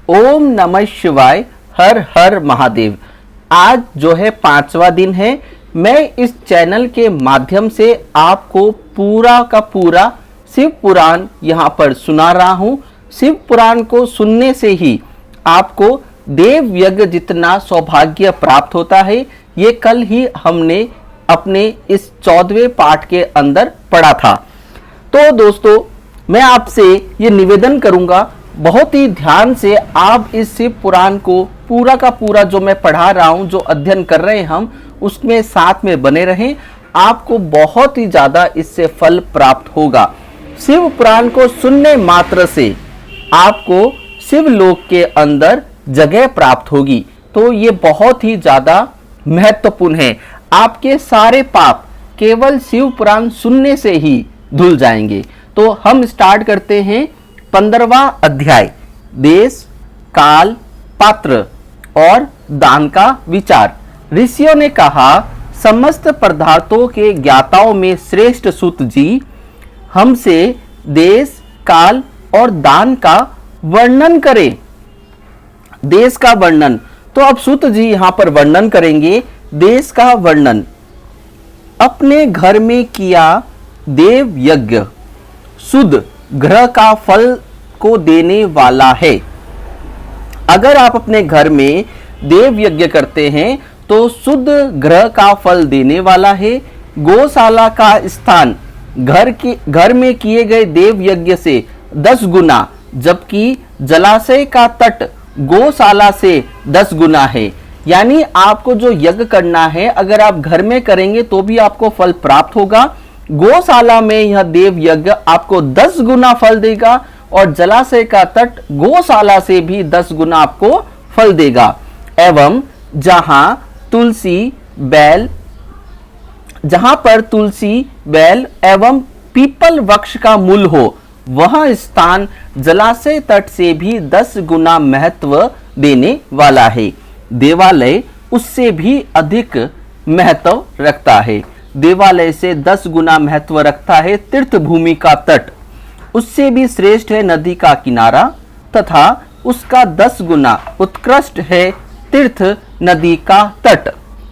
ओम नमः शिवाय। हर हर महादेव। आज जो है 5वां दिन है। मैं इस चैनल के माध्यम से आपको पूरा का पूरा शिव पुराण यहाँ पर सुना रहा हूँ। शिव पुराण को सुनने से ही आपको देव यज्ञ जितना सौभाग्य प्राप्त होता है। ये कल ही हमने अपने इस 14वें पाठ के अंदर पढ़ा था। तो दोस्तों, मैं आपसे ये निवेदन करूंगा, बहुत ही ध्यान से आप इस शिव पुराण को पूरा का पूरा जो मैं पढ़ा रहा हूं, जो अध्ययन कर रहे हैं हम, उसमें साथ में बने रहें। आपको बहुत ही ज्यादा इससे फल प्राप्त होगा। शिव पुराण को सुनने मात्र से आपको शिवलोक के अंदर जगह प्राप्त होगी। तो ये बहुत ही ज्यादा महत्वपूर्ण है। आपके सारे पाप केवल शिव पुराण सुनने से ही धुल जाएंगे। तो हम स्टार्ट करते हैं 15वां अध्याय, देश काल पात्र और दान का विचार। ऋषियों ने कहा, समस्त पदार्थों के ज्ञाताओं में श्रेष्ठ सूत जी, हमसे देश काल और दान का वर्णन करें। देश का वर्णन, तो अब सूत जी यहां पर वर्णन करेंगे देश का वर्णन। अपने घर में किया देव यज्ञ शुद्ध ग्रह का फल को देने वाला है। अगर आप अपने घर में देव यज्ञ करते हैं तो शुद्ध ग्रह का फल देने वाला है। गौशाला का स्थान घर में किए गए देव यज्ञ से 10 गुना, जबकि जलाशय का तट गौशाला से 10 गुना है। यानी आपको जो यज्ञ करना है, अगर आप घर में करेंगे तो भी आपको फल प्राप्त होगा। गौशाला में यह देव यज्ञ आपको 10 गुना फल देगा और जलाशय का तट गौशाला से भी 10 गुना आपको फल देगा। एवं जहां पर तुलसी बैल एवं पीपल वृक्ष का मूल हो, वह स्थान जलाशय तट से भी 10 गुना महत्व देने वाला है। देवालय उससे भी अधिक महत्व रखता है। देवालय से 10 गुना महत्व रखता है तीर्थ भूमि का तट। उससे भी श्रेष्ठ है नदी का किनारा, तथा उसका 10 गुना उत्कृष्ट है तीर्थ नदी का तट।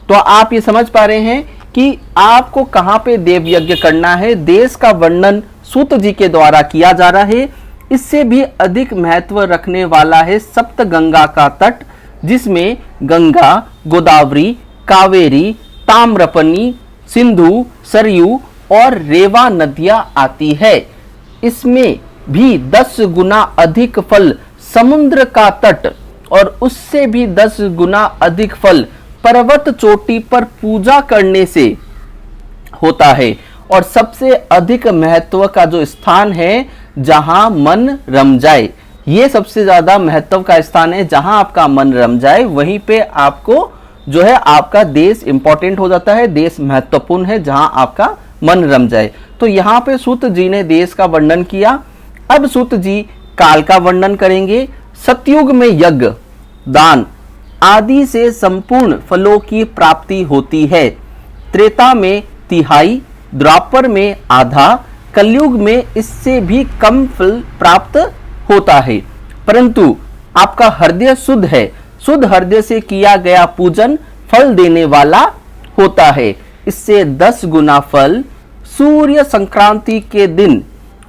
तो आप ये समझ पा रहे हैं कि आपको कहां पे देव यज्ञ करना है। देश का वर्णन सूत जी के द्वारा किया जा रहा है। इससे भी अधिक महत्व रखने वाला है सप्त गंगा का तट, जिसमें गंगा, गोदावरी, कावेरी, ताम्रपनी, सिंधु, सरयू और रेवा नदियां आती है। इसमें भी 10 गुना अधिक फल समुद्र का तट और उससे भी 10 गुना अधिक फल पर्वत चोटी पर पूजा करने से होता है। और सबसे अधिक महत्व का जो स्थान है, जहां मन रम जाए, ये सबसे ज्यादा महत्व का स्थान है। जहां आपका मन रम जाए वहीं पे आपको जो है आपका देश इंपॉर्टेंट हो जाता है। देश महत्वपूर्ण है जहां आपका मन रम जाए। तो यहाँ पे सूत जी ने देश का वर्णन किया। अब सूत जी काल का वर्णन करेंगे। सतयुग में यज्ञ, दान आदि से संपूर्ण फलों की प्राप्ति होती है। त्रेता में तिहाई, द्वापर में आधा, कलयुग में इससे भी कम फल प्राप्त होता है। परंतु आपका हृदय शुद्ध है। शुद्ध हृदय से किया गया पूजन फल देने वाला होता है। इससे 10 गुना फल सूर्य संक्रांति के दिन,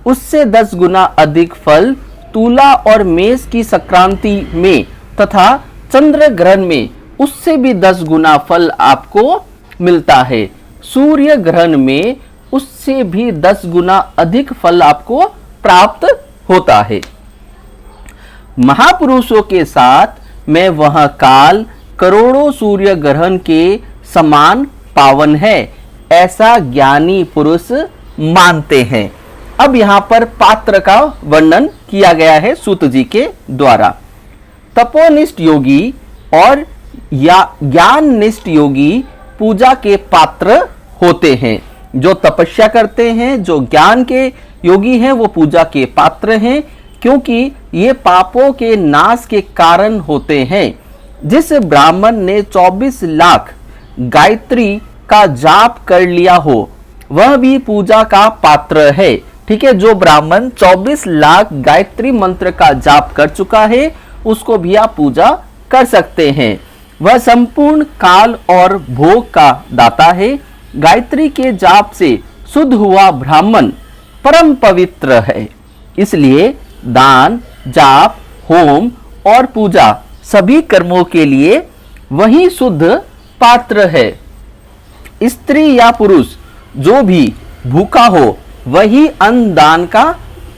उससे 10 गुना अधिक फल तुला और मेष की संक्रांति में, तथा चंद्र ग्रहण में उससे भी 10 गुना फल आपको मिलता है। सूर्य ग्रहण में उससे भी 10 गुना अधिक फल आपको प्राप्त होता है। महापुरुषों के साथ में वह काल करोड़ों सूर्य ग्रहण के समान पावन है, ऐसा ज्ञानी पुरुष मानते हैं। अब यहां पर पात्र का वर्णन किया गया है सूत जी के द्वारा। तपोनिष्ठ योगी और ज्ञाननिष्ठ योगी पूजा के पात्र होते हैं। जो तपस्या करते हैं, जो ज्ञान के योगी हैं, वो पूजा के पात्र हैं, क्योंकि ये पापों के नाश के कारण होते हैं। जिस ब्राह्मण ने 24 लाख गायत्री का जाप कर लिया हो, वह भी पूजा का पात्र है। ठीक है, जो ब्राह्मण 24 लाख गायत्री मंत्र का जाप कर चुका है उसको भी आप पूजा कर सकते हैं। वह संपूर्ण काल और भोग का दाता है। गायत्री के जाप से शुद्ध हुआ ब्राह्मण परम पवित्र है। इसलिए दान, जाप, होम और पूजा सभी कर्मों के लिए वही शुद्ध पात्र है। स्त्री या पुरुष जो भी भूखा हो वही अन्न दान का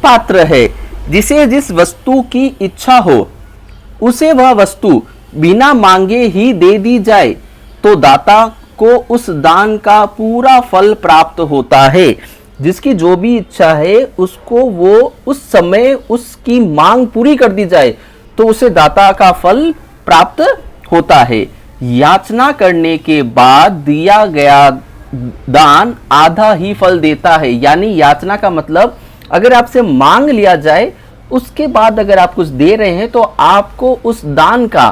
पात्र है। जिसे जिस वस्तु की इच्छा हो उसे वह वस्तु बिना मांगे ही दे दी जाए तो दाता को उस दान का पूरा फल प्राप्त होता है। जिसकी जो भी इच्छा है उसको वो उस समय उसकी मांग पूरी कर दी जाए तो उसे दाता का फल प्राप्त होता है। याचना करने के बाद दिया गया दान आधा ही फल देता है। यानी याचना का मतलब अगर आपसे मांग लिया जाए उसके बाद अगर आप कुछ दे रहे हैं तो आपको उस दान का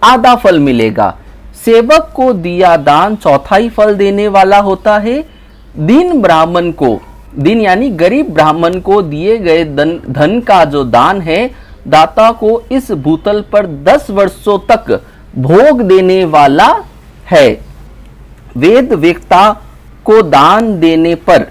आधा फल मिलेगा। सेवक को दिया दान चौथाई फल देने वाला होता है। दीन ब्राह्मण को, दीन यानी गरीब ब्राह्मण को दिए गए धन का जो दान है दाता को इस भूतल पर 10 वर्षों तक भोग देने वाला है। वेद वेत्ता को दान देने पर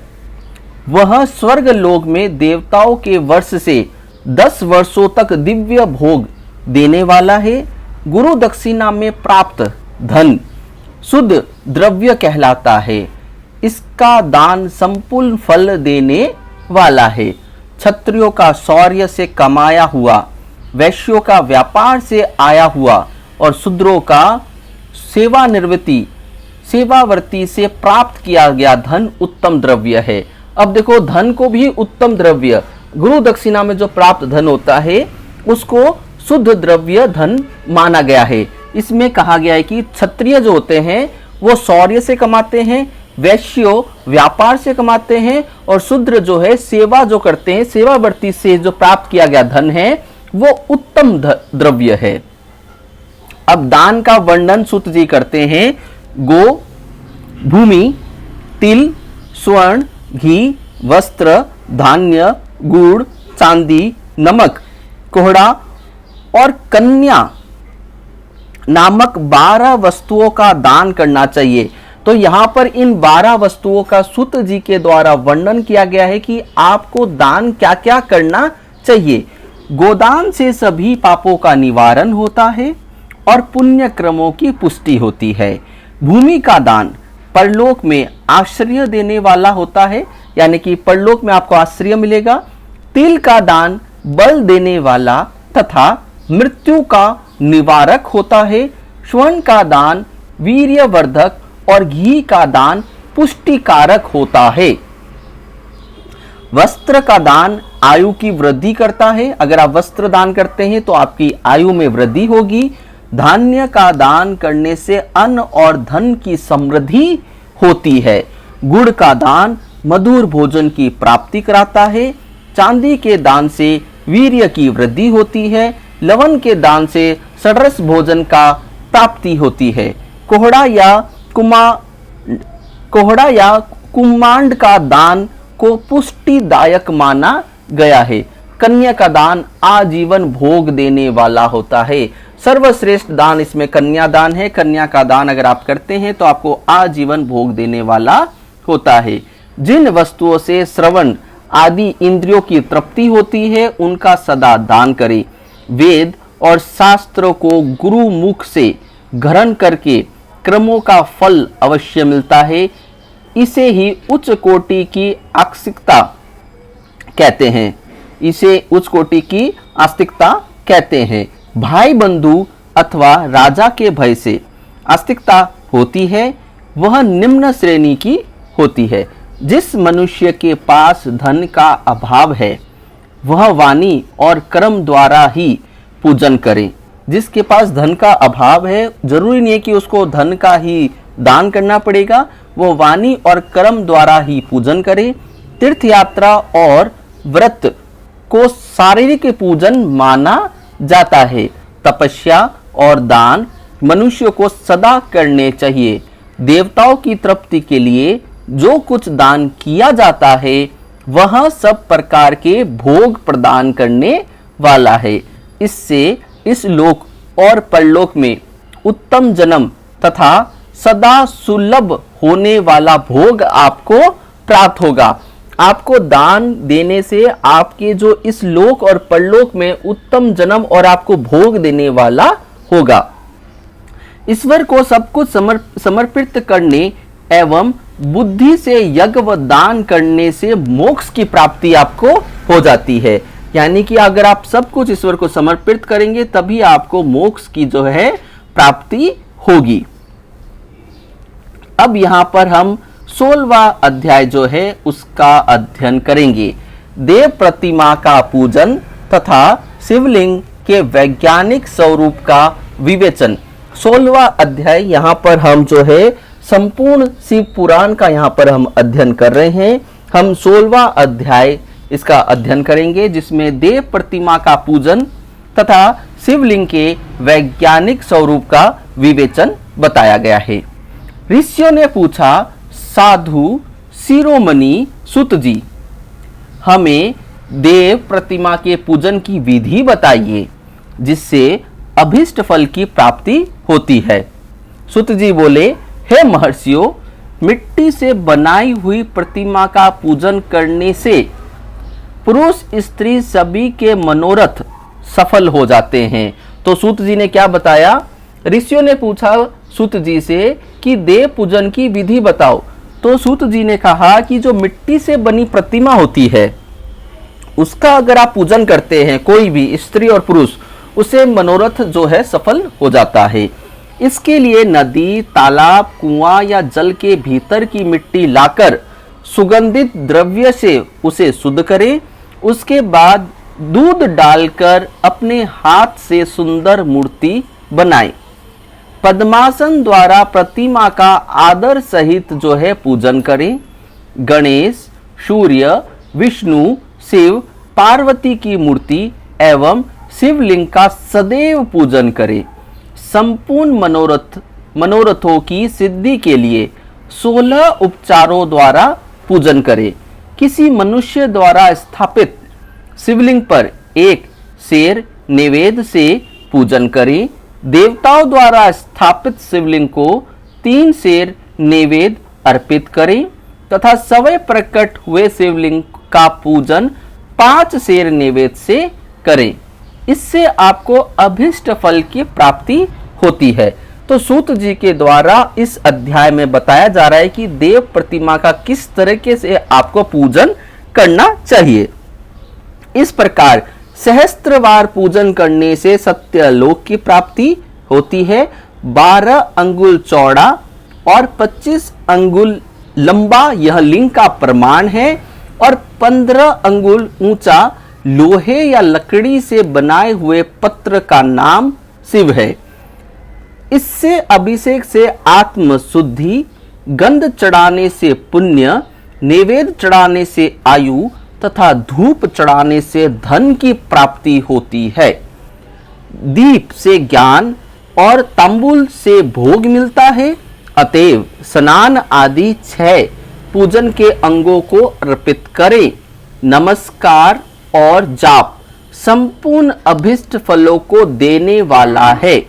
वह स्वर्ग लोक में देवताओं के वर्ष से 10 वर्षों तक दिव्य भोग देने वाला है। गुरु दक्षिणा में प्राप्त धन शुद्ध द्रव्य कहलाता है। इसका दान संपूर्ण फल देने वाला है। क्षत्रियों का शौर्य से कमाया हुआ, वैश्यों का व्यापार से आया हुआ और शूद्रों का सेवावर्ती से प्राप्त किया गया धन उत्तम द्रव्य है। अब देखो धन को भी उत्तम द्रव्य, गुरु दक्षिणा में जो प्राप्त धन होता है उसको शुद्ध द्रव्य धन माना गया है। इसमें कहा गया है कि क्षत्रिय जो होते हैं वो शौर्य से कमाते हैं, वैश्यों व्यापार से कमाते हैं और शूद्र जो है सेवा जो करते हैं, सेवावर्ती से जो प्राप्त किया गया धन है वो उत्तम द्रव्य है। अब दान का वर्णन सूत जी करते हैं। गो, भूमि, तिल, स्वर्ण, घी, वस्त्र, धान्य, गुड़, चांदी, नमक, कोहड़ा और कन्या नामक 12 वस्तुओं का दान करना चाहिए। तो यहाँ पर इन 12 वस्तुओं का सूत जी के द्वारा वर्णन किया गया है कि आपको दान क्या क्या करना चाहिए। गोदान से सभी पापों का निवारण होता है और पुण्य क्रमों की पुष्टि होती है। भूमि का दान परलोक में आश्रय देने वाला होता है, यानी कि परलोक में आपको आश्रय मिलेगा। तिल का दान बल देने वाला तथा मृत्यु का निवारक होता है। स्वर्ण का दान वीर्यवर्धक और घी का दान पुष्टिकारक होता है। वस्त्र का दान आयु की वृद्धि करता है। अगर आप वस्त्र दान करते हैं तो आपकी आयु में वृद्धि होगी। धान्य का दान करने से अन्न और धन की समृद्धि होती है। गुड़ का दान मधुर भोजन की प्राप्ति कराता है। चांदी के दान से वीर्य की वृद्धि होती है। लवण के दान से षड्रस भोजन का प्राप्ति होती है। कोहड़ा या कुमांड का दान को पुष्टिदायक माना गया है। कन्या का दान आजीवन भोग देने वाला होता है। सर्वश्रेष्ठ दान इसमें कन्या दान है। कन्या का दान अगर आप करते हैं तो आपको आजीवन भोग देने वाला होता है। जिन वस्तुओं से श्रवण आदि इंद्रियों की तृप्ति होती है उनका सदा दान करें। वेद और शास्त्रों को गुरु मुख से ग्रहण करके क्रमों का फल अवश्य मिलता है। इसे ही उच्च कोटि की आस्तिकता कहते हैं। इसे उच्च कोटि की आस्तिकता कहते हैं। भाई बंधु अथवा राजा के भय से आस्तिकता होती है, वह निम्न श्रेणी की होती है। जिस मनुष्य के पास धन का अभाव है वह वाणी और कर्म द्वारा ही पूजन करे। जिसके पास धन का अभाव है, जरूरी नहीं है कि उसको धन का ही दान करना पड़ेगा, वो वाणी और कर्म द्वारा ही पूजन करे। तीर्थ यात्रा और व्रत को शारीरिक पूजन माना जाता है। तपस्या और दान मनुष्य को सदा करने चाहिए। देवताओं की तृप्ति के लिए जो कुछ दान किया जाता है वह सब प्रकार के भोग प्रदान करने वाला है। इससे इस लोक और परलोक में उत्तम जन्म तथा सदा सुलभ होने वाला भोग आपको प्राप्त होगा। आपको दान देने से आपके जो इस लोक और परलोक में उत्तम जन्म और आपको भोग देने वाला होगा। ईश्वर को सब कुछ समर्पित करने एवं बुद्धि से यज्ञ व दान करने से मोक्ष की प्राप्ति आपको हो जाती है। यानी कि अगर आप सब कुछ ईश्वर को समर्पित करेंगे तभी आपको मोक्ष की जो है प्राप्ति होगी। अब यहां पर हम 16वां अध्याय जो है उसका अध्ययन करेंगे। देव प्रतिमा का पूजन तथा शिवलिंग के वैज्ञानिक स्वरूप का विवेचन। 16वां अध्याय यहाँ पर हम जो है संपूर्ण शिव पुराण का यहाँ पर हम अध्ययन कर रहे हैं। हम 16वां अध्याय इसका अध्ययन करेंगे जिसमें देव प्रतिमा का पूजन तथा शिवलिंग के वैज्ञानिक स्वरूप का विवेचन बताया गया है। ऋषियों ने पूछा, साधु शिरोमणि सुत जी, हमें देव प्रतिमा के पूजन की विधि बताइए जिससे अभिष्ट फल की प्राप्ति होती है। सुत जी बोले, हे महर्षियों, मिट्टी से बनाई हुई प्रतिमा का पूजन करने से पुरुष स्त्री सभी के मनोरथ सफल हो जाते हैं। तो सूत जी ने क्या बताया? ऋषियों ने पूछा सूत जी से कि देव पूजन की विधि बताओ। तो सूत जी ने कहा कि जो मिट्टी से बनी प्रतिमा होती है उसका अगर आप पूजन करते हैं, कोई भी स्त्री और पुरुष, उसे मनोरथ जो है सफल हो जाता है। इसके लिए नदी, तालाब, कुआं या जल के भीतर की मिट्टी लाकर सुगंधित द्रव्य से उसे शुद्ध करें। उसके बाद दूध डालकर अपने हाथ से सुंदर मूर्ति बनाएं। पद्मासन द्वारा प्रतिमा का आदर सहित जो है पूजन करें। गणेश, सूर्य, विष्णु, शिव, पार्वती की मूर्ति एवं शिवलिंग का सदैव पूजन करें। संपूर्ण मनोरथों की सिद्धि के लिए 16 उपचारों द्वारा पूजन करें। किसी मनुष्य द्वारा स्थापित शिवलिंग पर एक शेर नैवेद्य से पूजन करें। देवताओं द्वारा स्थापित शिवलिंग को 3 शेर नैवेद्य अर्पित करें तथा स्वयं प्रकट हुए शिवलिंग का पूजन 5 शेर नैवेद्य से करें। इससे आपको अभिष्ट फल की प्राप्ति होती है। तो सूत जी के द्वारा इस अध्याय में बताया जा रहा है कि देव प्रतिमा का किस तरीके से आपको पूजन करना चाहिए। इस प्रकार सहस्त्रवार पूजन करने से सत्यलोक की प्राप्ति होती है। 12 अंगुल चौड़ा और 25 अंगुल लंबा यह लिंग का प्रमाण है और 15 अंगुल ऊंचा लोहे या लकड़ी से बनाए हुए पत्र का नाम शिव है। इससे अभिषेक से आत्म शुद्धि, गंध चढ़ाने से पुण्य, नैवेद्य चढ़ाने से आयु तथा धूप चढ़ाने से धन की प्राप्ति होती है। दीप से ज्ञान और तांबुल से भोग मिलता है। अतएव स्नान आदि 6 पूजन के अंगों को अर्पित करें। नमस्कार और जाप संपूर्ण अभिष्ट फलों को देने वाला है।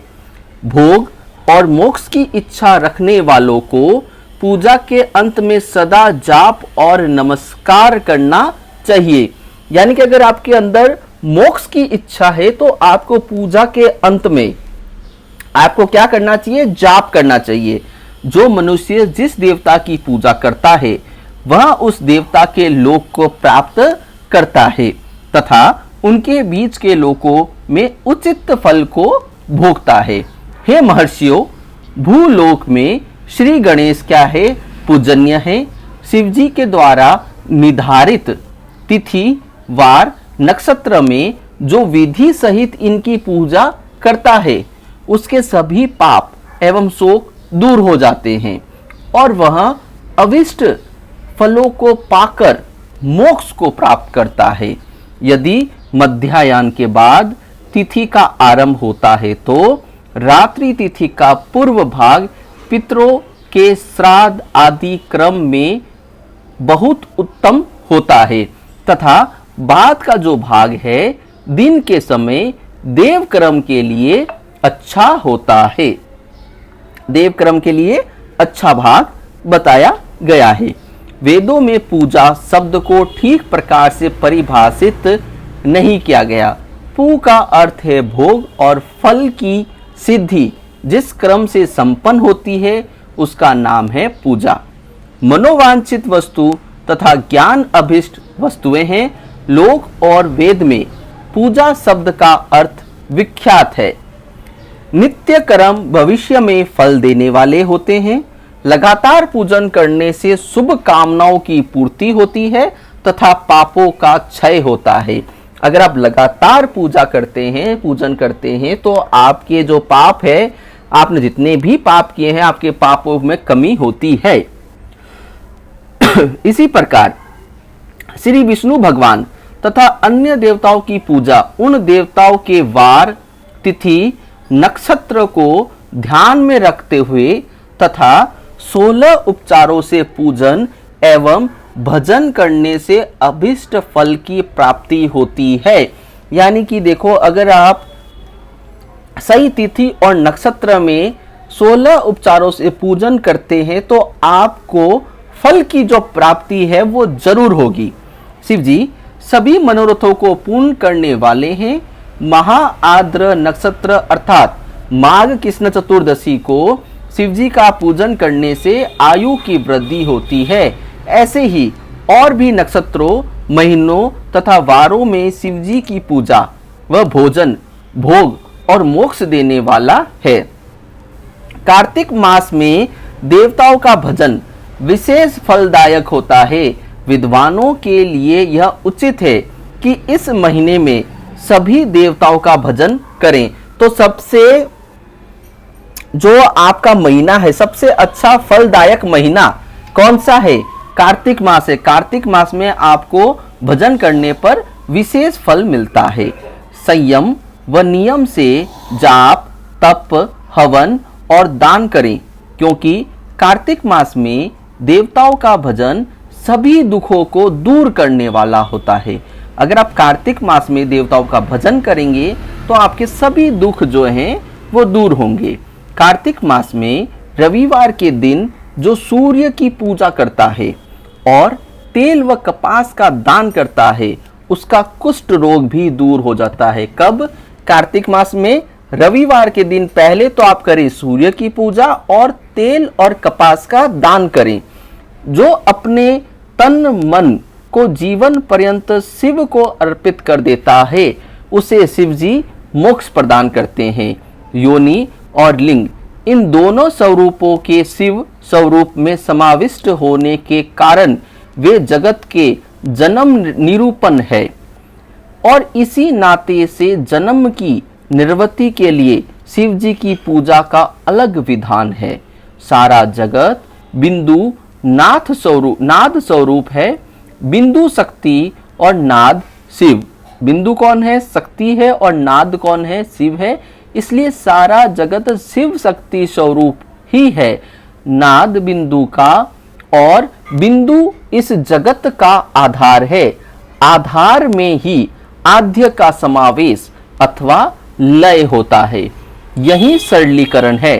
भोग और मोक्ष की इच्छा रखने वालों को पूजा के अंत में सदा जाप और नमस्कार करना चाहिए। यानी कि अगर आपके अंदर मोक्ष की इच्छा है तो आपको पूजा के अंत में आपको क्या करना चाहिए? जाप करना चाहिए। जो मनुष्य जिस देवता की पूजा करता है वह उस देवता के लोक को प्राप्त करता है तथा उनके बीच के लोकों में उचित फल को भोगता है। हे महर्षियों, भूलोक में श्री गणेश क्या है? पूजनीय है। शिवजी के द्वारा निर्धारित तिथि, वार, नक्षत्र में जो विधि सहित इनकी पूजा करता है उसके सभी पाप एवं शोक दूर हो जाते हैं और वह अविष्ट फलों को पाकर मोक्ष को प्राप्त करता है। यदि मध्याह्न के बाद तिथि का आरंभ होता है तो रात्रि तिथि का पूर्व भाग पितरों के श्राद्ध आदि क्रम में बहुत उत्तम होता है तथा बाद का जो भाग है दिन के समय देव कर्म के लिए अच्छा होता है। देव कर्म के लिए अच्छा भाग बताया गया है। वेदों में पूजा शब्द को ठीक प्रकार से परिभाषित नहीं किया गया। पू का अर्थ है भोग और फल की सिद्धि जिस क्रम से संपन्न होती है उसका नाम है पूजा। मनोवांछित वस्तु तथा ज्ञान अभिष्ट वस्तुएं हैं। लोक और वेद में पूजा शब्द का अर्थ विख्यात है। नित्य कर्म भविष्य में फल देने वाले होते हैं। लगातार पूजन करने से शुभ कामनाओं की पूर्ति होती है तथा पापों का क्षय होता है। अगर आप लगातार पूजा करते हैं, पूजन करते हैं, तो आपके जो पाप है, आपने जितने भी पाप किए हैं, आपके पापों में कमी होती है। इसी प्रकार श्री विष्णु भगवान तथा अन्य देवताओं की पूजा उन देवताओं के वार, तिथि, नक्षत्र को ध्यान में रखते हुए तथा 16 उपचारों से पूजन एवं भजन करने से अभिष्ट फल की प्राप्ति होती है। यानी कि देखो, अगर आप सही तिथि और नक्षत्र में 16 उपचारों से पूजन करते हैं तो आपको फल की जो प्राप्ति है वो जरूर होगी। शिव जी सभी मनोरथों को पूर्ण करने वाले हैं। महाआद्र नक्षत्र अर्थात माघ कृष्ण चतुर्दशी को शिव जी का पूजन करने से आयु की वृद्धि होती है। ऐसे ही और भी नक्षत्रों, महीनों तथा वारों में शिव जी की पूजा व भोजन, भोग और मोक्ष देने वाला है। कार्तिक मास में देवताओं का भजन विशेष फलदायक होता है। विद्वानों के लिए यह उचित है कि इस महीने में सभी देवताओं का भजन करें। तो सबसे जो आपका महीना है, सबसे अच्छा फलदायक महीना कौन सा है? कार्तिक मास है। कार्तिक मास में आपको भजन करने पर विशेष फल मिलता है। संयम व नियम से जाप, तप, हवन और दान करें, क्योंकि कार्तिक मास में देवताओं का भजन सभी दुखों को दूर करने वाला होता है। अगर आप कार्तिक मास में देवताओं का भजन करेंगे तो आपके सभी दुख जो हैं वो दूर होंगे। कार्तिक मास में रविवार के दिन जो सूर्य की पूजा करता है और तेल व कपास का दान करता है, उसका कुष्ठ रोग भी दूर हो जाता है। कब? कार्तिक मास में रविवार के दिन पहले तो आप करें सूर्य की पूजा और तेल और कपास का दान करें। जो अपने तन मन को जीवन पर्यंत शिव को अर्पित कर देता है उसे शिव जी मोक्ष प्रदान करते हैं। योनि और लिंग इन दोनों स्वरूपों के शिव स्वरूप में समाविष्ट होने के कारण वे जगत के जन्म निरूपण है और इसी नाते से जन्म की निर्वृत्ति के लिए शिव जी की पूजा का अलग विधान है। सारा जगत बिंदु नाद स्वरूप है। बिंदु शक्ति और नाद शिव। बिंदु कौन है? शक्ति है। और नाद कौन है? शिव है। इसलिए सारा जगत शिव शक्ति स्वरूप ही है। नाद बिंदु का और बिंदु इस जगत का आधार है। आधार में ही आद्य का समावेश अथवा लय होता है। यही सरलीकरण है।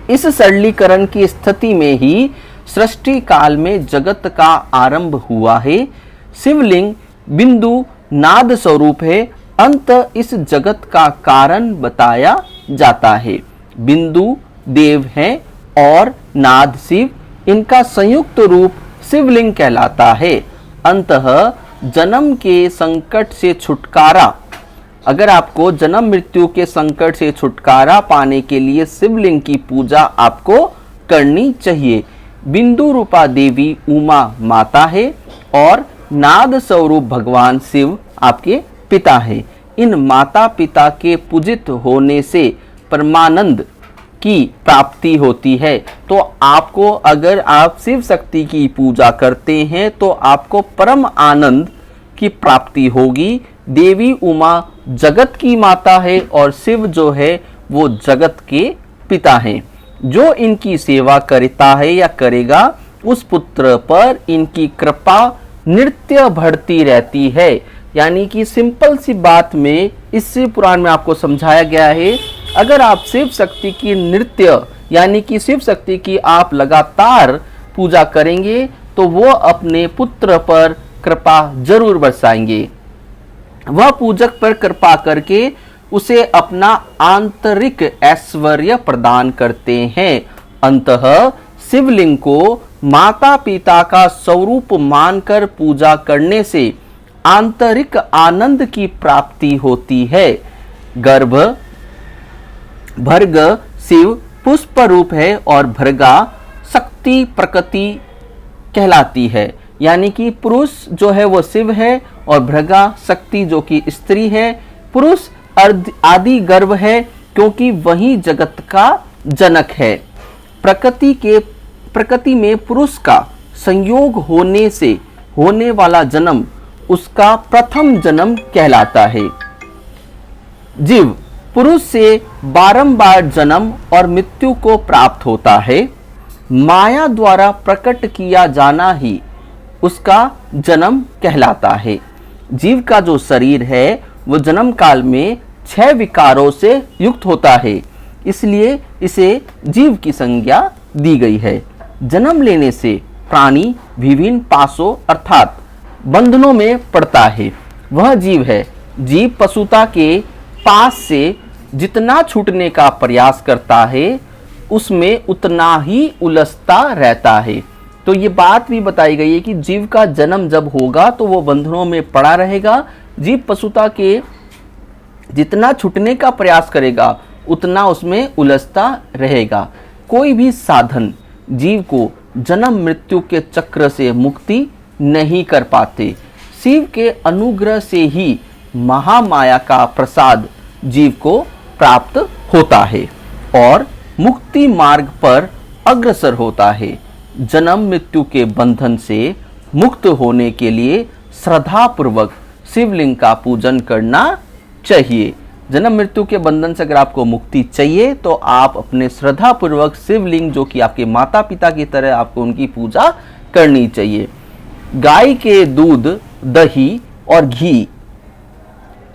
इस सरलीकरण की स्थिति में ही सृष्टि काल में जगत का आरंभ हुआ है। शिवलिंग बिंदु नाद स्वरूप है। अंत इस जगत का कारण बताया जाता है। बिंदु देव है और नाद शिव, इनका संयुक्त रूप शिवलिंग कहलाता है। अंतः जन्म के संकट से छुटकारा, अगर आपको जन्म मृत्यु के संकट से छुटकारा पाने के लिए शिवलिंग की पूजा आपको करनी चाहिए। बिंदु रूपा देवी उमा माता है और नाद स्वरूप भगवान शिव आपके पिता है। इन माता पिता के पूजित होने से परमानंद की प्राप्ति होती है। तो आपको, अगर आप शिव शक्ति की पूजा करते हैं तो आपको परम आनंद की प्राप्ति होगी। देवी उमा जगत की माता है और शिव जो है वो जगत के पिता हैं। जो इनकी सेवा करता है या करेगा उस पुत्र पर इनकी कृपा नित्य बढ़ती रहती है। यानी कि सिंपल सी बात में इस शिव पुराण में आपको समझाया गया है, अगर आप शिव शक्ति की नृत्य यानी कि शिव शक्ति की आप लगातार पूजा करेंगे तो वो अपने पुत्र पर कृपा जरूर बरसाएंगे। वह पूजक पर कृपा करके उसे अपना आंतरिक ऐश्वर्य प्रदान करते हैं। अंततः शिवलिंग को माता पिता का स्वरूप मानकर पूजा करने से आंतरिक आनंद की प्राप्ति होती है। गर्भ भर्ग शिव पुष्प रूप है और भर्गा शक्ति प्रकृति कहलाती है, यानी कि पुरुष जो है वो शिव है और भृगा शक्ति जो कि स्त्री है। पुरुष आदि गर्भ है क्योंकि वही जगत का जनक है। प्रकृति में पुरुष का संयोग होने से होने वाला जन्म उसका प्रथम जन्म कहलाता है। जीव पुरुष से बारंबार जन्म और मृत्यु को प्राप्त होता है। माया द्वारा प्रकट किया जाना ही उसका जन्म कहलाता है। जीव का जो शरीर है वो जन्म काल में 6 विकारों से युक्त होता है, इसलिए इसे जीव की संज्ञा दी गई है। जन्म लेने से प्राणी विभिन्न पाशों अर्थात बंधनों में पड़ता है। वह जीव है। जीव पशुता के पास से जितना छूटने का प्रयास करता है उसमें उतना ही उलझता रहता है। तो ये बात भी बताई गई है कि जीव का जन्म जब होगा तो वो बंधनों में पड़ा रहेगा। जीव पशुता के जितना छूटने का प्रयास करेगा उतना उसमें उलझता रहेगा। कोई भी साधन जीव को जन्म मृत्यु के चक्र से मुक्ति नहीं कर पाते। शिव के अनुग्रह से ही महामाया का प्रसाद जीव को प्राप्त होता है और मुक्ति मार्ग पर अग्रसर होता है। जन्म मृत्यु के बंधन से मुक्त होने के लिए श्रद्धा पूर्वक शिवलिंग का पूजन करना चाहिए। जन्म मृत्यु के बंधन से अगर आपको मुक्ति चाहिए तो आप अपने श्रद्धा पूर्वक शिवलिंग जो कि आपके माता पिता की तरह आपको उनकी पूजा करनी चाहिए। गाय के दूध, दही और घी,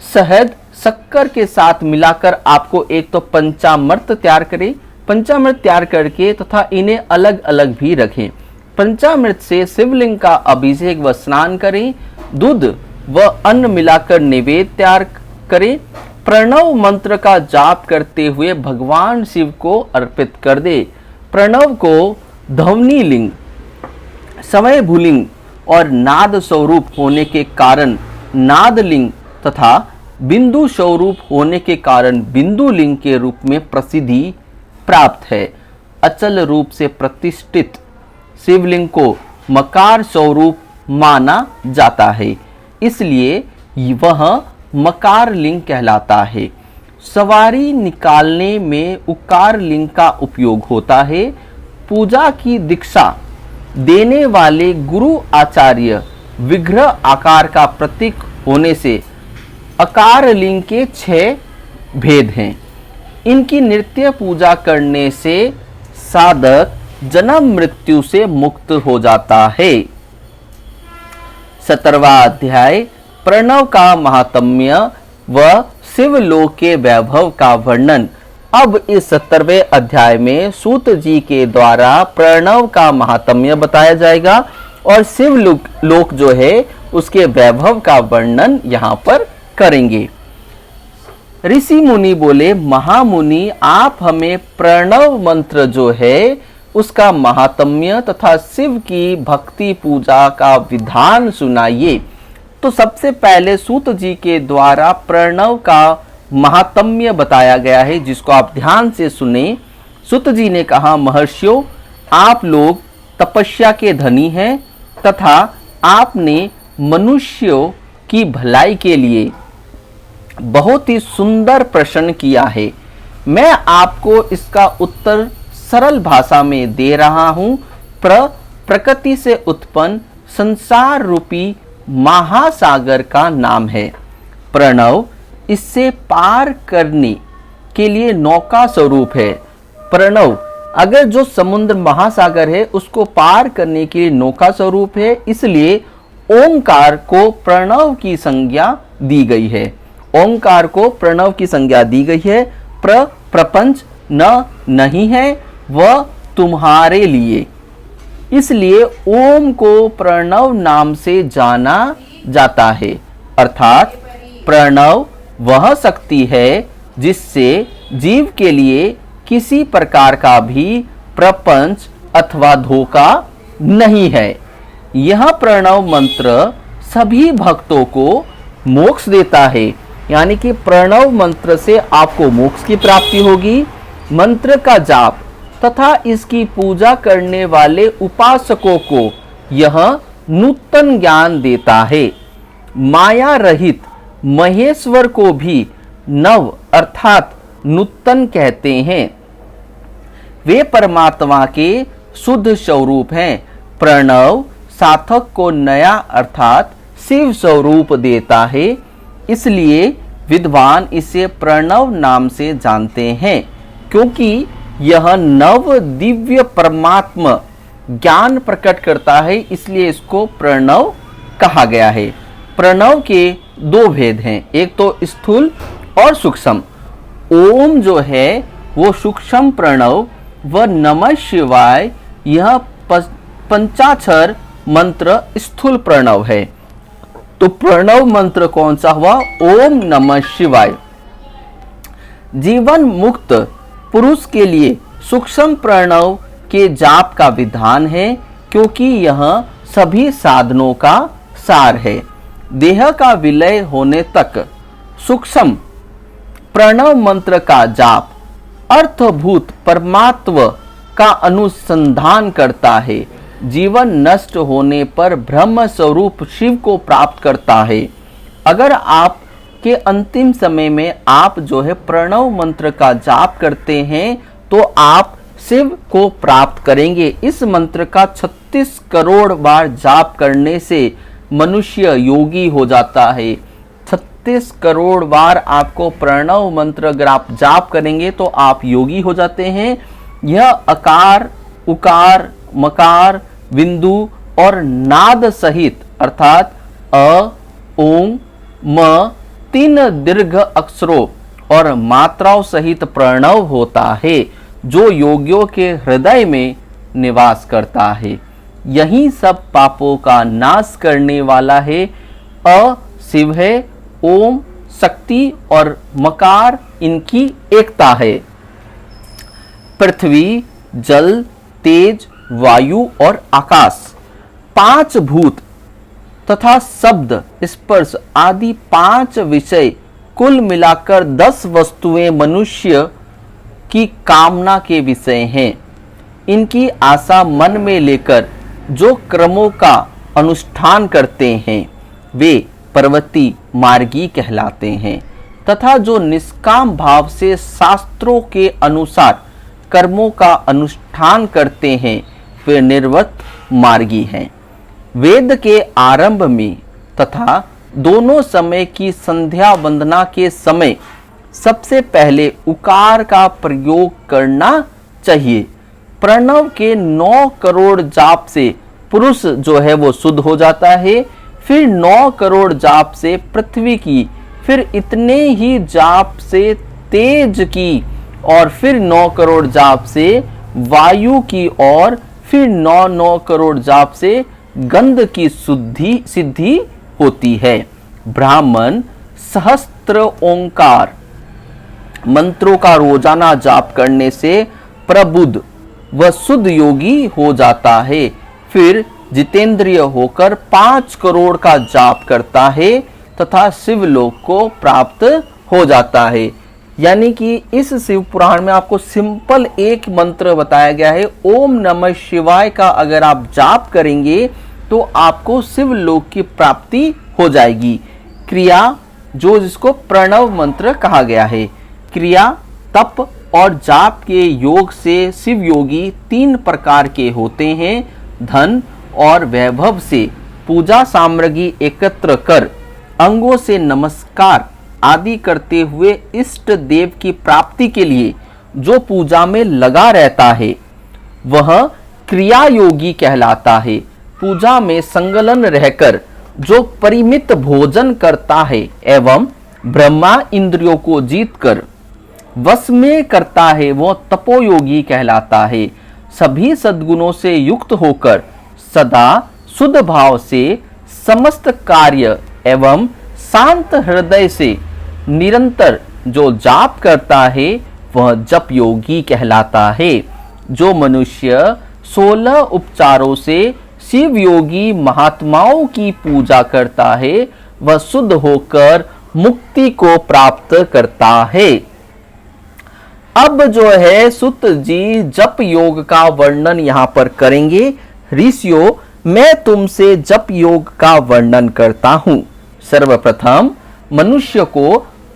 शहद, शक्कर के साथ मिलाकर आपको एक तो पंचामृत तैयार करें। पंचामृत तैयार करके तथा इन्हें अलग अलग भी रखें। पंचामृत से शिवलिंग का अभिषेक व स्नान करें। दूध व अन्न मिलाकर नैवेद्य तैयार करें। प्रणव मंत्र का जाप करते हुए भगवान शिव को अर्पित कर दे। प्रणव को ध्वनि लिंग, समयभूलिंग और नाद स्वरूप होने के कारण नादलिंग तथा बिंदु स्वरूप होने के कारण बिंदु लिंग के रूप में प्रसिद्धि प्राप्त है। अचल रूप से प्रतिष्ठित शिवलिंग को मकार स्वरूप माना जाता है, इसलिए वह मकार लिंग कहलाता है। सवारी निकालने में उकार लिंग का उपयोग होता है। पूजा की दीक्षा देने वाले गुरु आचार्य विग्रह आकार का प्रतीक होने से अकार लिंग के 6 भेद हैं। इनकी नित्य पूजा करने से साधक जन्म मृत्यु से मुक्त हो जाता है। 17वां अध्याय प्रणव का महात्म्य व शिवलोक के वैभव का वर्णन। अब इस 17वें अध्याय में सूत जी के द्वारा प्रणव का महात्म्य बताया जाएगा और शिवलोक जो है उसके वैभव का वर्णन यहाँ पर करेंगे। ऋषि मुनि बोले, महामुनि आप हमें प्रणव मंत्र जो है उसका महात्म्य तथा शिव की भक्ति पूजा का विधान सुनाइए। तो सबसे पहले सूत जी के द्वारा प्रणव का महात्म्य बताया गया है, जिसको आप ध्यान से सुने। सूत जी ने कहा, महर्षियों आप लोग तपस्या के धनी हैं तथा आपने मनुष्यों की भलाई के लिए बहुत ही सुंदर प्रश्न किया है। मैं आपको इसका उत्तर सरल भाषा में दे रहा हूं। प्रकृति से उत्पन्न संसार रूपी महासागर का नाम है प्रणव। इससे पार करने के लिए नौका स्वरूप है। प्रणव अगर जो समुद्र महासागर है उसको पार करने के लिए नौका स्वरूप है, इसलिए ओंकार को प्रणव की संज्ञा दी गई है। ओंकार को प्रणव की संज्ञा दी गई है। प्रपंच न नहीं है, वह तुम्हारे लिए। इसलिए ओम को प्रणव नाम से जाना जाता है। अर्थात प्रणव वह शक्ति है जिससे जीव के लिए किसी प्रकार का भी प्रपंच अथवा धोखा नहीं है। यह प्रणव मंत्र सभी भक्तों को मोक्ष देता है, यानी कि प्रणव मंत्र से आपको मोक्ष की प्राप्ति होगी। मंत्र का जाप तथा इसकी पूजा करने वाले उपासकों को यह नूतन ज्ञान देता है। माया रहित महेश्वर को भी नव अर्थात नूतन कहते हैं। वे परमात्मा के शुद्ध स्वरूप हैं। प्रणव साधक को नया अर्थात शिव स्वरूप देता है, इसलिए विद्वान इसे प्रणव नाम से जानते हैं, क्योंकि यह नव दिव्य परमात्मा ज्ञान प्रकट करता है, इसलिए इसको प्रणव कहा गया है। प्रणव के दो भेद हैं, एक तो स्थूल और सूक्ष्म। ओम जो है वो सूक्ष्म प्रणव व नमः शिवाय यह पंचाक्षर मंत्र स्थूल प्रणव है। तो प्रणव मंत्र कौन सा हुआ? ओम नमः शिवाय। जीवन मुक्त पुरुष के लिए सूक्ष्म प्रणव के जाप का विधान है, क्योंकि यह सभी साधनों का सार है। देह का विलय होने तक सूक्ष्म प्रणव मंत्र का जाप अर्थभूत परमात्मा का अनुसंधान करता है। जीवन नष्ट होने पर ब्रह्म स्वरूप शिव को प्राप्त करता है। अगर आप के अंतिम समय में आप जो है प्रणव मंत्र का जाप करते हैं तो आप शिव को प्राप्त करेंगे। इस मंत्र का 36 करोड़ बार जाप करने से मनुष्य योगी हो जाता है। 36 करोड़ बार आपको प्रणव मंत्र अगर आप जाप करेंगे तो आप योगी हो जाते हैं। यह अकार, उकार, मकार, बिंदु और नाद सहित अर्थात अ, ओं, म 3 दीर्घ अक्षरों और मात्राओं सहित प्रणव होता है, जो योगियों के हृदय में निवास करता है। यही सब पापों का नाश करने वाला है। अ शिव है, ओम शक्ति और मकार इनकी एकता है। पृथ्वी, जल, तेज, वायु और आकाश 5 भूत तथा शब्द, स्पर्श आदि 5 विषय कुल मिलाकर 10 वस्तुएं मनुष्य की कामना के विषय हैं। इनकी आशा मन में लेकर जो क्रमों का अनुष्ठान करते हैं वे पर्वती मार्गी कहलाते हैं, तथा जो निष्काम भाव से शास्त्रों के अनुसार कर्मों का अनुष्ठान करते हैं वे निर्वृत्त मार्गी हैं। वेद के आरंभ में तथा दोनों समय की संध्या वंदना के समय सबसे पहले उकार का प्रयोग करना चाहिए। प्रणव के 9 करोड़ जाप से पुरुष जो है वो शुद्ध हो जाता है, फिर 9 करोड़ जाप से पृथ्वी की, फिर इतने ही जाप से तेज की, और फिर 9 करोड़ जाप से वायु की, और फिर 9 करोड़ जाप से गंध की सिद्धि होती है। ब्राह्मण सहस्त्र ओंकार मंत्रों का रोजाना जाप करने से प्रबुद्ध व शुद्ध योगी हो जाता है। फिर जितेंद्रिय होकर 5 करोड़ का जाप करता है तथा शिवलोक को प्राप्त हो जाता है। यानी कि इस शिव पुराण में आपको सिंपल एक मंत्र बताया गया है। ओम नमः शिवाय का अगर आप जाप करेंगे तो आपको शिवलोक की प्राप्ति हो जाएगी। क्रिया जो जिसको प्रणव मंत्र कहा गया है, क्रिया तप और जाप के योग से शिव योगी 3 प्रकार के होते हैं। धन और वैभव से पूजा सामग्री एकत्र कर अंगों से नमस्कार आदि करते हुए इष्ट देव की प्राप्ति के लिए जो पूजा में लगा रहता है वह क्रिया योगी कहलाता है। पूजा में संलग्न रहकर जो परिमित भोजन करता है एवं ब्रह्मा इंद्रियों को जीतकर वश में करता है, वो तपोयोगी कहलाता है। सभी सद्गुणों से युक्त होकर सदा शुद्ध भाव से समस्त कार्य एवं शांत हृदय से निरंतर जो जाप करता है वह जप योगी कहलाता है। जो मनुष्य 16 उपचारों से शिव योगी महात्माओं की पूजा करता है वह शुद्ध होकर मुक्ति को प्राप्त करता है। अब जो है सुत जी जप योग का वर्णन यहाँ पर करेंगे। ऋषियों, मैं तुमसे जप योग का वर्णन करता हूं। सर्वप्रथम मनुष्य को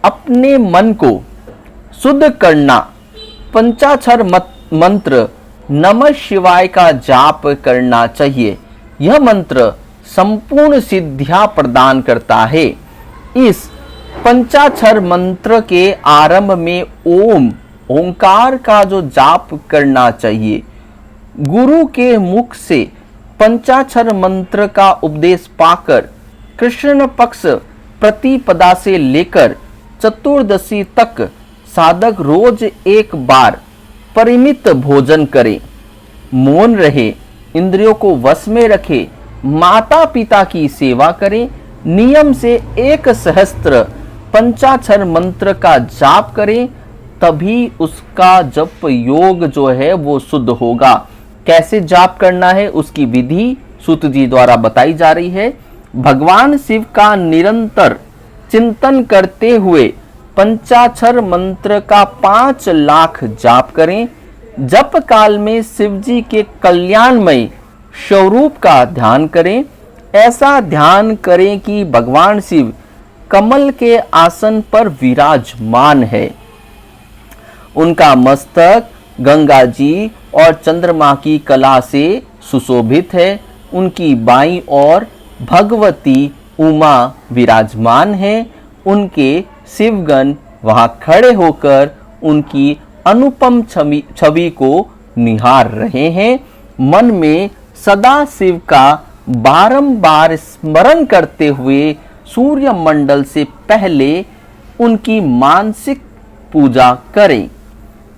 अपने मन को शुद्ध करना, पंचाक्षर मंत्र नमः शिवाय का जाप करना चाहिए। यह मंत्र संपूर्ण सिद्धियां प्रदान करता है। इस पंचाक्षर मंत्र के आरंभ में ओंकार का जो जाप करना चाहिए। गुरु के मुख से पंचाक्षर मंत्र का उपदेश पाकर कृष्ण पक्ष प्रतिपदा से लेकर चतुर्दशी तक साधक रोज एक बार परिमित भोजन करे, मौन रहे, इंद्रियों को वश में रखे, माता पिता की सेवा करे, नियम से 1 सहस्त्र पंचाक्षर मंत्र का जाप करे, तभी उसका जप योग जो है वो शुद्ध होगा। कैसे जाप करना है उसकी विधि सूत जी द्वारा बताई जा रही है। भगवान शिव का निरंतर चिंतन करते हुए पंचाक्षर मंत्र का 5 लाख जाप करें। जप काल में शिव जी के कल्याणमय स्वरूप का ध्यान करें। ऐसा ध्यान करें कि भगवान शिव कमल के आसन पर विराजमान है, उनका मस्तक गंगा जी और चंद्रमा की कला से सुशोभित है, उनकी बाईं ओर भगवती उमा विराजमान है, उनके शिवगण वहां खड़े होकर उनकी अनुपम छवि को निहार रहे हैं। मन में सदा शिव का बारंबार स्मरण करते हुए सूर्य मंडल से पहले उनकी मानसिक पूजा करें।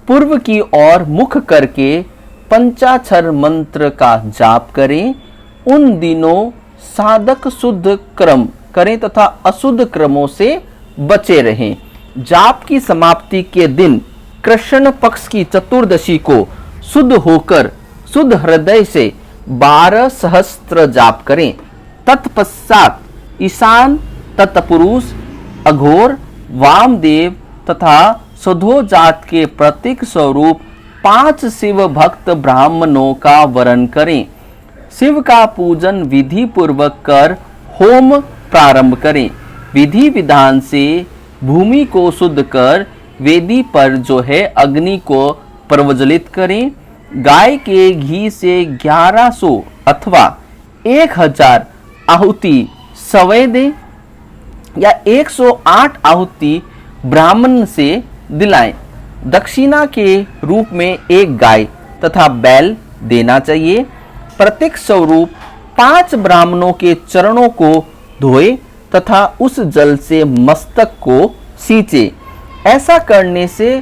पूर्व की ओर मुख करके पंचाक्षर मंत्र का जाप करें। उन दिनों साधक शुद्ध क्रम करें तथा अशुद्ध क्रमों से बचे रहें। जाप की समाप्ति के दिन कृष्ण पक्ष की चतुर्दशी को शुद्ध होकर शुद्ध हृदय से 12 सहस्त्र जाप करें। तत्पश्चात ईशान, तत्पुरुष, अघोर, वामदेव तथा सधो जात के प्रतीक स्वरूप 5 शिव भक्त ब्राह्मणों का वरण करें। शिव का पूजन विधि पूर्वक कर होम प्रारंभ करें। विधि विधान से भूमि को शुद्ध कर वेदी पर जो है अग्नि को प्रज्वलित करें। गाय के घी से 1100 अथवा 1000 आहुति सवै दें या 108 आहुति ब्राह्मण से दिलाएं। दक्षिणा के रूप में 1 गाय तथा बैल देना चाहिए। प्रत्येक स्वरूप 5 ब्राह्मणों के चरणों को धोए तथा उस जल से मस्तक को सींचे। ऐसा करने से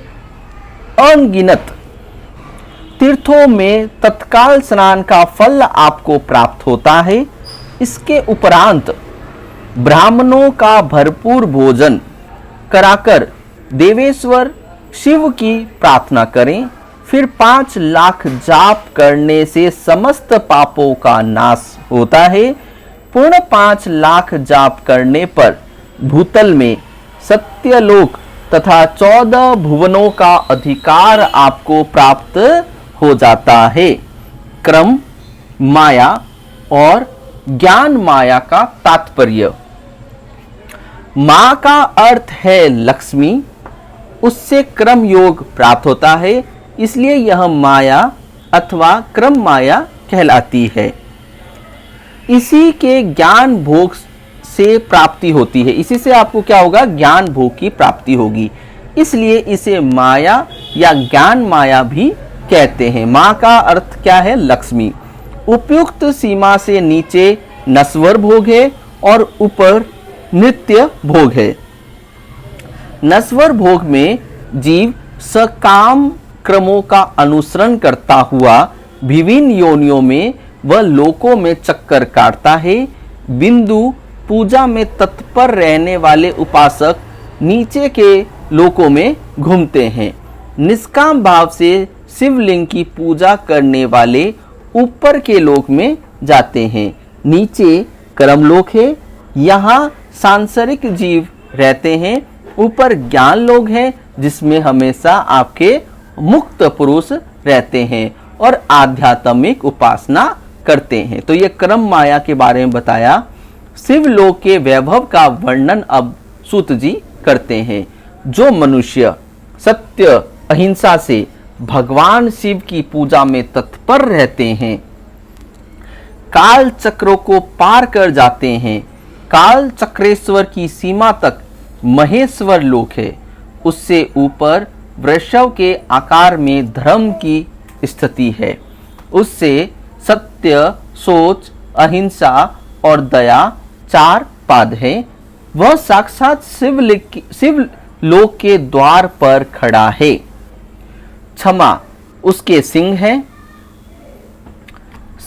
अनगिनत तीर्थों में तत्काल स्नान का फल आपको प्राप्त होता है। इसके उपरांत ब्राह्मणों का भरपूर भोजन कराकर देवेश्वर शिव की प्रार्थना करें। फिर 5 लाख जाप करने से समस्त पापों का नाश होता है। पूर्ण 5 लाख जाप करने पर भूतल में सत्यलोक तथा 14 भुवनों का अधिकार आपको प्राप्त हो जाता है। क्रम, माया और ज्ञान माया का तात्पर्य। माँ का अर्थ है लक्ष्मी, उससे क्रम योग प्राप्त होता है, इसलिए यह माया अथवा क्रम माया कहलाती है। इसी के ज्ञान भोग से प्राप्ति होती है, इसी से आपको क्या होगा, ज्ञान भोग की प्राप्ति होगी, इसलिए इसे माया या ज्ञान माया भी कहते हैं। माँ का अर्थ क्या है, लक्ष्मी। उपयुक्त सीमा से नीचे नश्वर भोग है और ऊपर नित्य भोग है। नश्वर भोग में जीव सकाम क्रमों का अनुसरण करता हुआ विभिन्न योनियों में व लोकों में चक्कर काटता है। बिंदु पूजा में तत्पर रहने वाले उपासक नीचे के लोकों में घूमते हैं। निष्काम भाव से शिवलिंग की पूजा करने वाले ऊपर के लोक में जाते हैं। नीचे कर्मलोक है, यहाँ सांसारिक जीव रहते हैं। ऊपर ज्ञान लोक है, जिसमें हमेशा आपके मुक्त पुरुष रहते हैं और आध्यात्मिक उपासना करते हैं। तो ये क्रम माया के बारे में बताया। शिवलोक के वैभव का वर्णन अब सूत जी करते हैं। जो मनुष्य सत्य अहिंसा से भगवान शिव की पूजा में तत्पर रहते हैं, काल चक्रों को पार कर जाते हैं। काल चक्रेश्वर की सीमा तक महेश्वर लोक है। उससे ऊपर वृषभ के आकार में धर्म की स्थिति है। उससे सत्य, सोच, अहिंसा और दया 4 पाद है। वह साक्षात शिवलोक के द्वार पर खड़ा है। क्षमा उसके सिंह है।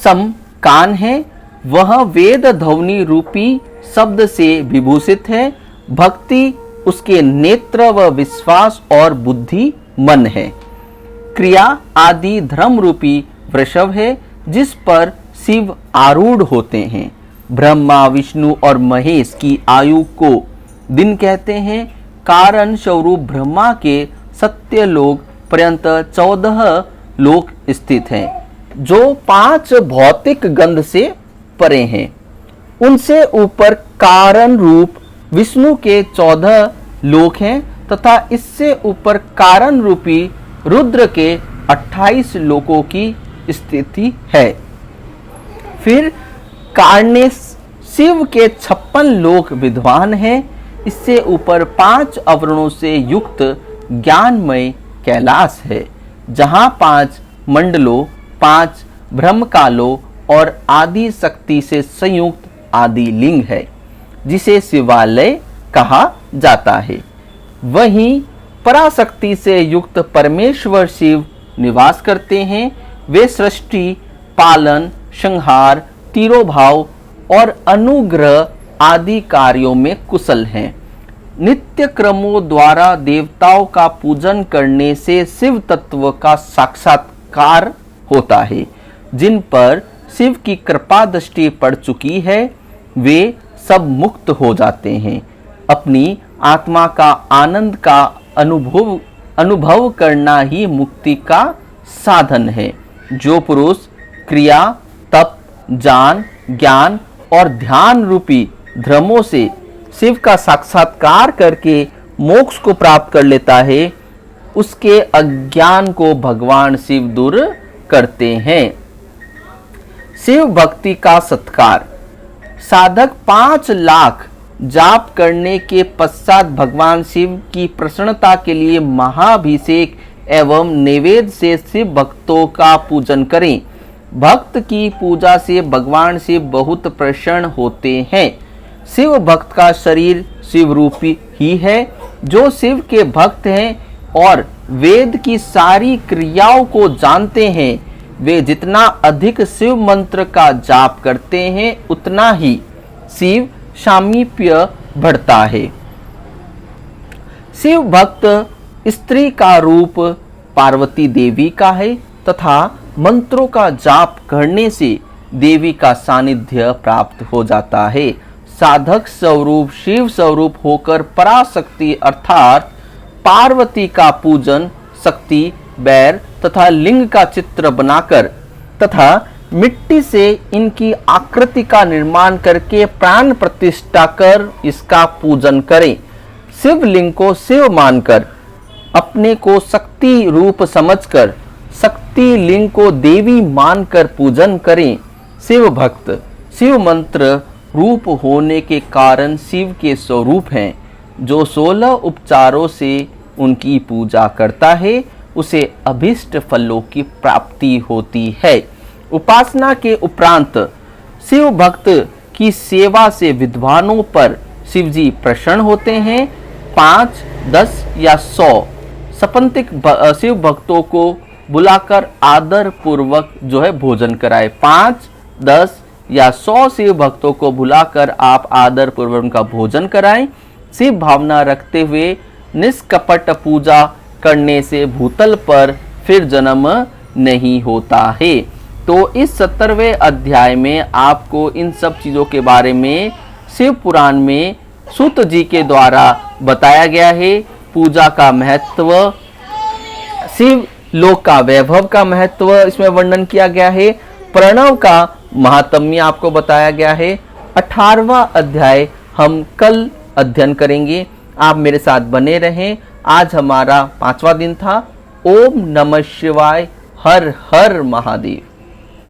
सम कान है। वह वेद ध्वनि रूपी शब्द से विभूषित है। भक्ति उसके नेत्र व विश्वास और बुद्धि मन है। क्रिया आदि धर्म रूपी वृषभ है, जिस पर शिव आरूढ़ होते हैं। ब्रह्मा, विष्णु और महेश की आयु को दिन कहते हैं। कारण स्वरूप ब्रह्मा के सत्य लोक पर्यंत 14 लोक स्थित हैं, जो 5 भौतिक गंध से परे हैं। उनसे ऊपर कारण रूप विष्णु के 14 लोक हैं तथा इससे ऊपर कारण रूपी रुद्र के 28 लोकों की स्थिति है। फिर कारणे शिव के 56 लोक विद्वान हैं। इससे ऊपर 5 अवरणों से युक्त ज्ञानमय कैलाश है, जहाँ 5 मंडलों, 5 ब्रह्मकालों और आदि शक्ति से संयुक्त आदि लिंग है, जिसे शिवालय कहा जाता है। वहीं पराशक्ति से युक्त परमेश्वर शिव निवास करते हैं। वे सृष्टि, पालन, संहार, तिरोभाव और अनुग्रह आदि कार्यों में कुशल हैं। नित्य क्रमों द्वारा देवताओं का पूजन करने से शिव तत्व का साक्षात्कार होता है। जिन पर शिव की कृपा दृष्टि पड़ चुकी है, वे सब मुक्त हो जाते हैं। अपनी आत्मा का आनंद का अनुभव करना ही मुक्ति का साधन है। जो पुरुष क्रिया, तप, ज्ञान और ध्यान रूपी धर्मों से शिव का साक्षात्कार करके मोक्ष को प्राप्त कर लेता है, उसके अज्ञान को भगवान शिव दूर करते हैं। शिव भक्ति का सत्कार। साधक 5 लाख जाप करने के पश्चात भगवान शिव की प्रसन्नता के लिए महाभिषेक एवं नैवेद्य से शिव भक्तों का पूजन करें। भक्त की पूजा से भगवान शिव बहुत प्रसन्न होते हैं। शिव भक्त का शरीर शिव रूपी ही है। जो शिव के भक्त हैं और वेद की सारी क्रियाओं को जानते हैं, वे जितना अधिक शिव मंत्र का जाप करते हैं, उतना ही शिव सामीप्य बढ़ता है। शिव भक्त स्त्री का रूप पार्वती देवी का है तथा मंत्रों का जाप करने से देवी का सानिध्य प्राप्त हो जाता है। साधक स्वरूप शिव स्वरूप होकर पराशक्ति अर्थात पार्वती का पूजन शक्ति, बैर तथा लिंग का चित्र बनाकर तथा मिट्टी से इनकी आकृति का निर्माण करके प्राण प्रतिष्ठा कर इसका पूजन करें। शिवलिंग को शिव मानकर अपने को शक्ति रूप समझकर शक्ति लिंग को देवी मानकर पूजन करें। शिव भक्त शिव मंत्र रूप होने के कारण शिव के स्वरूप हैं। जो 16 उपचारों से उनकी पूजा करता है, उसे अभिष्ट फलों की प्राप्ति होती है। उपासना के उपरांत शिव भक्त की सेवा से विद्वानों पर शिवजी प्रसन्न होते हैं। 5, 10 या 100 सपंतिक शिव भक्तों को बुलाकर आदर पूर्वक जो है भोजन कराए। 5, 10 या 100 शिव भक्तों को बुलाकर आप आदर पूर्वक उनका भोजन कराएं। शिव भावना रखते हुए निष्कपट पूजा करने से भूतल पर फिर जन्म नहीं होता है। तो इस 17वें अध्याय में आपको इन सब चीज़ों के बारे में शिव पुराण में सूत जी के द्वारा बताया गया है। पूजा का महत्व, शिव लोक का वैभव का महत्व इसमें वर्णन किया गया है। प्रणव का महात्म्य आपको बताया गया है। 18वां अध्याय हम कल अध्ययन करेंगे। आप मेरे साथ बने रहें। आज हमारा 5वां दिन था। ओम नमः शिवाय। हर हर महादेव।